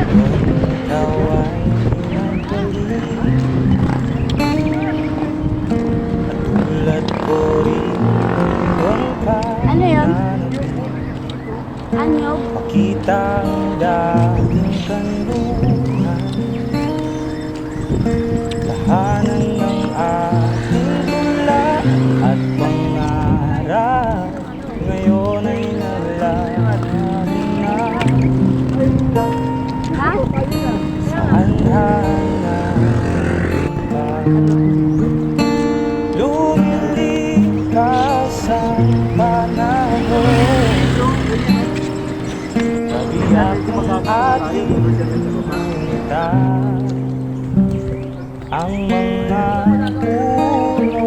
Ikaw ay magaling at tulad ko rin kung Ano yun? kahanap Anyo? makita ang dating kanluran, tahanan ng aking tula at pangarap. Ngayon ay nalalim na. Ha? Saan hanapin pa? Lumilip ka sa panahon, kabiyak ng ating mata. Ang mga puno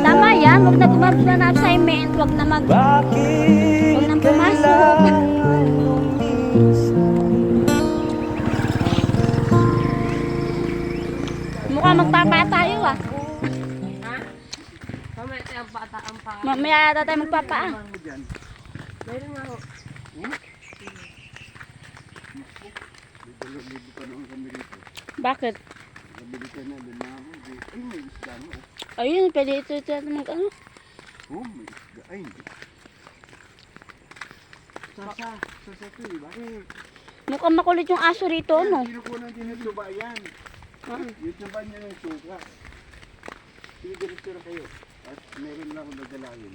Tama yan, huwag na gumagawa na assignment, huwag na bakit huwag nang pumasok. kailangan lumisan? Mukha magpapa tayo ah. Mamaya tayo ang pata ang pa. Mamaya yata tayo magpapa ah. Meron nga ho. Bakit? Ayun, pwede ito mag ano. Sasa ito, di ba? Mukhang makulit yung aso rito, no? Kinukunan din ng tuba yan. Yung tuba niya ng suka. Sige, diretso na kayo. At meron na akong dadalawin.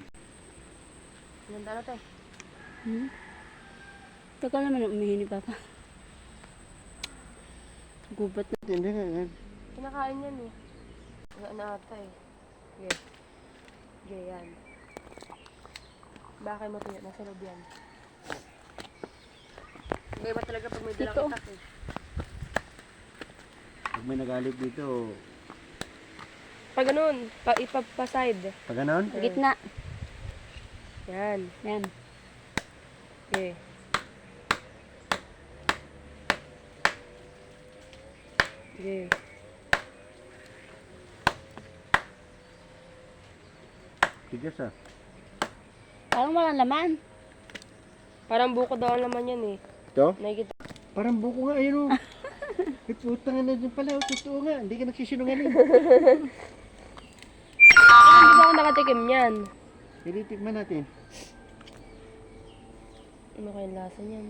Ganda na tayo. Tagal naman umihi ni Papa. Gubat na. Hindi nga yan. Kinakain yan eh. Ano ata eh. Okay. Okay, yan. Bakit mo ito? Nasa loob yan. Ngayon ba talaga pag may dalang Dito. itak eh. Pag may nagalit dito, Pag ganun, ipapaside. pag ganon? Gitna. Yan. Yan. Okay. Okay. Tigas ah. Parang walang laman. Parang buko daw ang laman yan eh. Ito? Nakikita. Parang buko nga, ayun o. Utang na din pala, totoo nga. Hindi ka nagsisinungaling. Hindi ba ako nakatikim yan? Tinitikman natin. Ano kayang lasa niyan?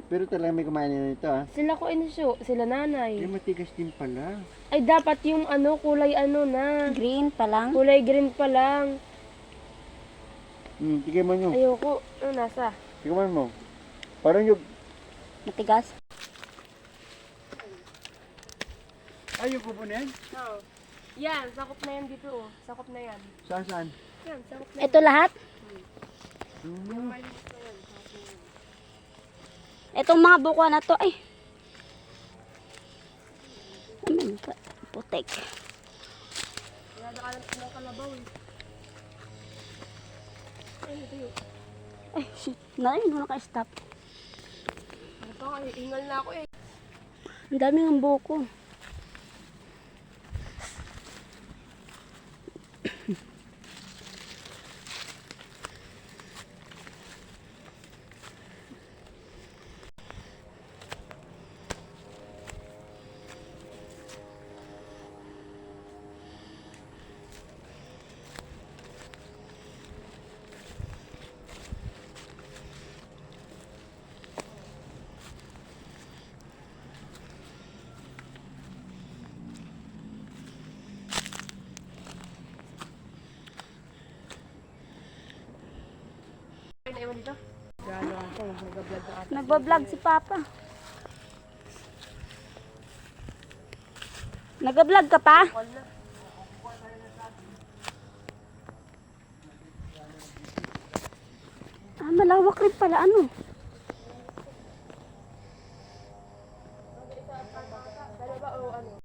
Pero talaga may kumain na nito ah. Sila ko inisyo, sila Ay, nanay. matigas din pala. Ay dapat yung ano, kulay ano na. Green pa lang. Kulay green pa lang. Tigaman nyo. Ayoko. Ano nasa? Tigaman mo. Parang yung... Matigas. Ay, yung kubo na yan? Oo. Yan, sakop na yan dito oh. Sakop na yan. Saan saan? Yan, sakop na yan. Ito lahat. Hmm. Itong mga buko na to ay. Amin ka. Putek. Nadakalan ko ng kalabaw eh. Ay, ito yun. Ay, shit. Narayin mo naka-stop. Ano pa nga, ingal na ako eh. Ang dami ng buko. Ay, naiwan dito? Gano'n ako, nag-vlog na ata. Nagbablog si Papa. Nag-vlog ka pa? Call na. Ah, malawak rin pala. Ano?